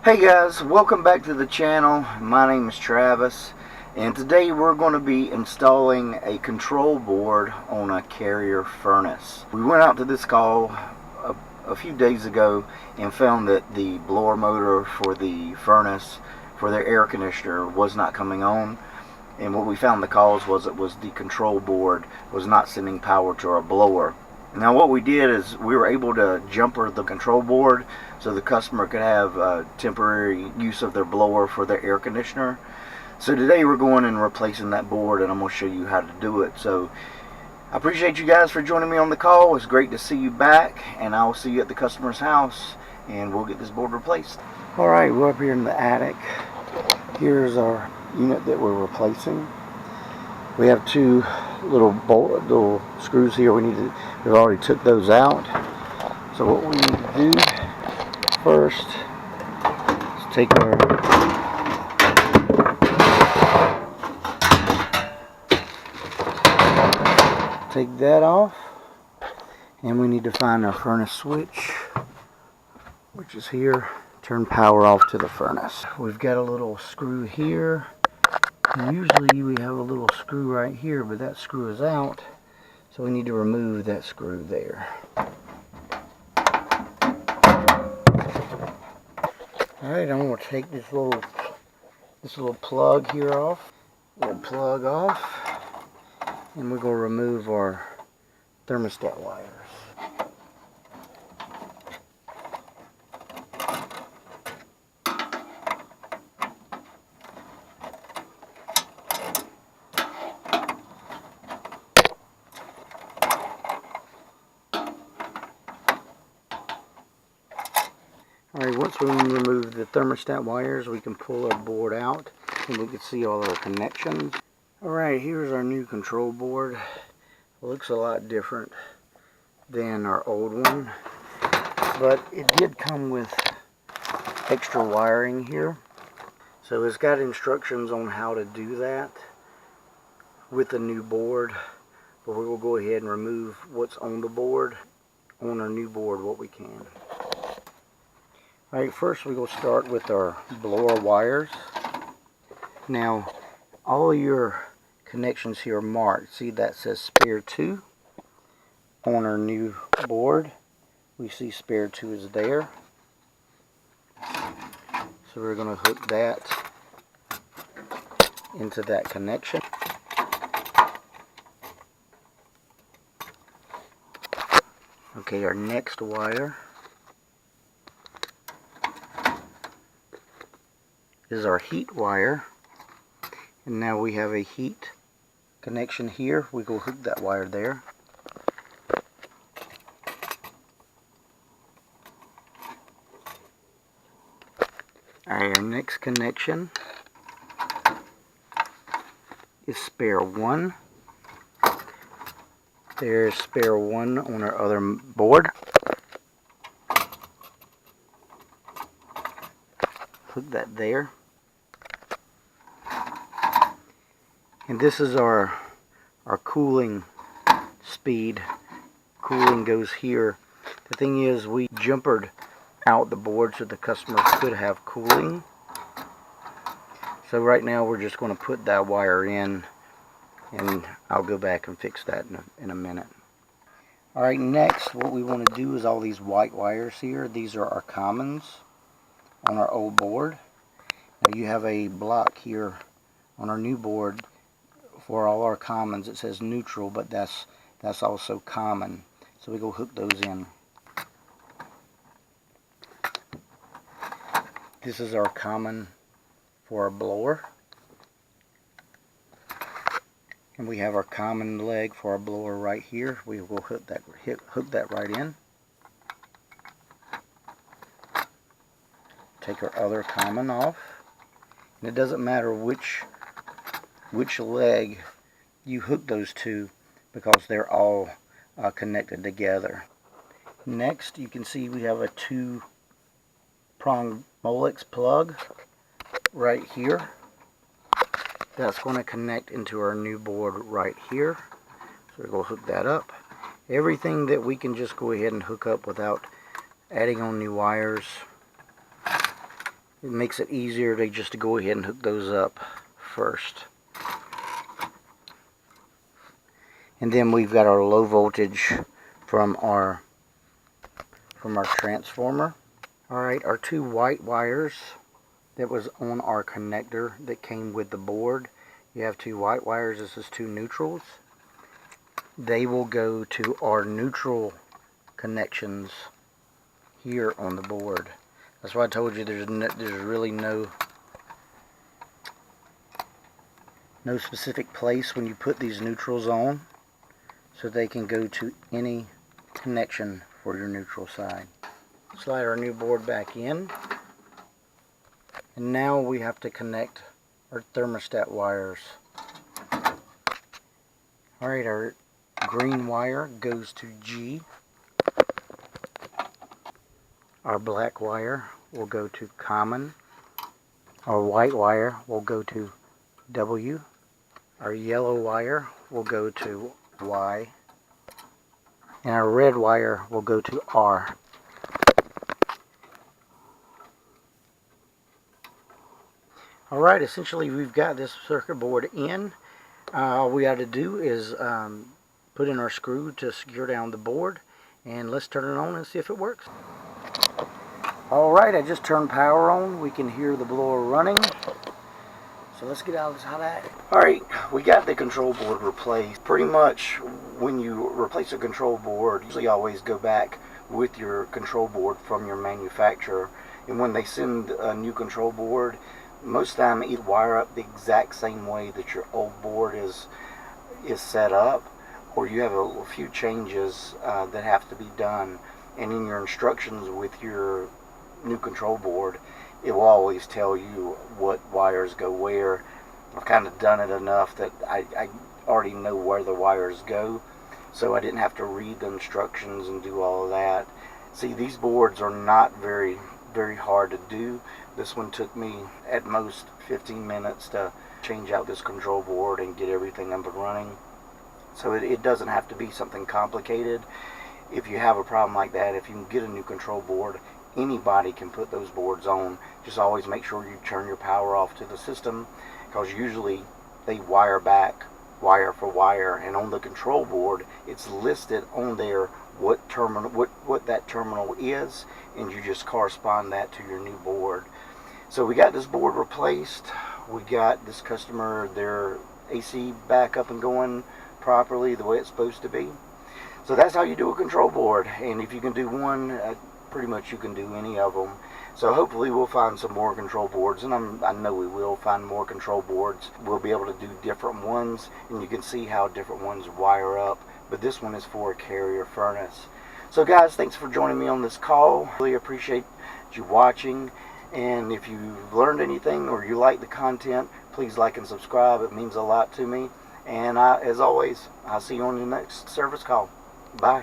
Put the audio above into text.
Hey guys, welcome back to the channel. My name is Travis, and today we're going to be installing a control board on a Carrier furnace. We went out to this call a few days ago and found that the blower motor for the furnace for their air conditioner was not coming on, and what we found the cause was it was the control board was not sending power to our blower. Now what we did is we were able to jumper the control board so the customer could have temporary use of their blower for their air conditioner. So today we're going and replacing that board, and I'm going to show you how to do it. So I appreciate you guys for joining me on the call. It's great to see you back, and I'll see you at the customer's house and we'll get this board replaced. Alright, we're up here in the attic. Here's our unit that we're replacing. We have two little screws here. We've already took those out. So what we need to do first is take that off, and we need to find our furnace switch, which is here. Turn power off to the furnace. We've got a little screw here. Usually we have a little screw right here, but that screw is out, so we need to remove that screw there. Alright, I'm going to take this little plug here off. Little plug off. And we're going to remove our thermostat wires. Alright, once we remove the thermostat wires, we can pull our board out and we can see all our connections. Alright, here's our new control board. It looks a lot different than our old one, but it did come with extra wiring here. So it's got instructions on how to do that with the new board, but we will go ahead and remove what's on the board, on our new board, what we can. Alright, first we're going to start with our blower wires. Now, all your connections here are marked. See, that says spare 2 on our new board. We see spare 2 is there. So we're going to hook that into that connection. Okay, our next wire is our heat wire, and now we have a heat connection here. We go hook that wire there. Alright, our next connection is spare 1. There's spare 1 on our other board. Hook that there. And this is our cooling speed. Cooling goes here. The thing is, we jumpered out the board so the customer could have cooling. So right now we're just going to put that wire in, and I'll go back and fix that in a minute. Alright, next what we want to do is all these white wires here. These are our commons on our old board. Now you have a block here on our new board for all our commons. It says neutral, but that's also common. So we go hook those in. This is our common for our blower. And we have our common leg for our blower right here. We will hook that right in. Take our other common off. And it doesn't matter which leg you hook those to, because they're all connected together. Next, you can see we have a 2-prong Molex plug right here. That's going to connect into our new board right here. So we're going to hook that up. Everything that we can just go ahead and hook up without adding on new wires it makes it easier to just go ahead and hook those up first. And then we've got our low voltage from our transformer. Alright, our 2 white wires that was on our connector that came with the board. You have 2 white wires, this is 2 neutrals. They will go to our neutral connections here on the board. That's why I told you there's really no specific place when you put these neutrals on, so they can go to any connection for your neutral side. Slide our new board back in, and now we have to connect our thermostat wires. Alright, our green wire goes to G. Our black wire will go to common. Our white wire will go to W. Our yellow wire will go to Y. And our red wire will go to R. Alright, essentially we've got this circuit board in. All we got to do is put in our screw to secure down the board, and let's turn it on and see if it works. Alright, I just turned power on. We can hear the blower running. So let's get out of this hot attic. Alright, we got the control board replaced. Pretty much when you replace a control board, you usually always go back with your control board from your manufacturer. And when they send a new control board, most of the time either wire up the exact same way that your old board is set up, or you have a few changes that have to be done. And in your instructions with your new control board, it will always tell you what wires go where. I've kind of done it enough that I already know where the wires go, so I didn't have to read the instructions and do all of that. See, these boards are not very hard to do. This one took me at most 15 minutes to change out this control board and get everything up and running. So it doesn't have to be something complicated. If you have a problem like that, if you can get a new control board, anybody can put those boards on. Just always make sure you turn your power off to the system, because usually they wire back wire for wire, and on the control board it's listed on there what terminal, what that terminal is, and you just correspond that to your new board. So we got this board replaced. We got this customer their AC back up and going properly the way it's supposed to be. So that's how you do a control board, and if you can do one, pretty much you can do any of them. So hopefully we'll find some more control boards, and I know we will find more control boards. We'll be able to do different ones, and you can see how different ones wire up, but this one is for a Carrier furnace. So guys, thanks for joining me on this call. Really appreciate you watching, and if you've learned anything or you like the content, please like and subscribe. It means a lot to me, and as always, I'll see you on the next service call. Bye.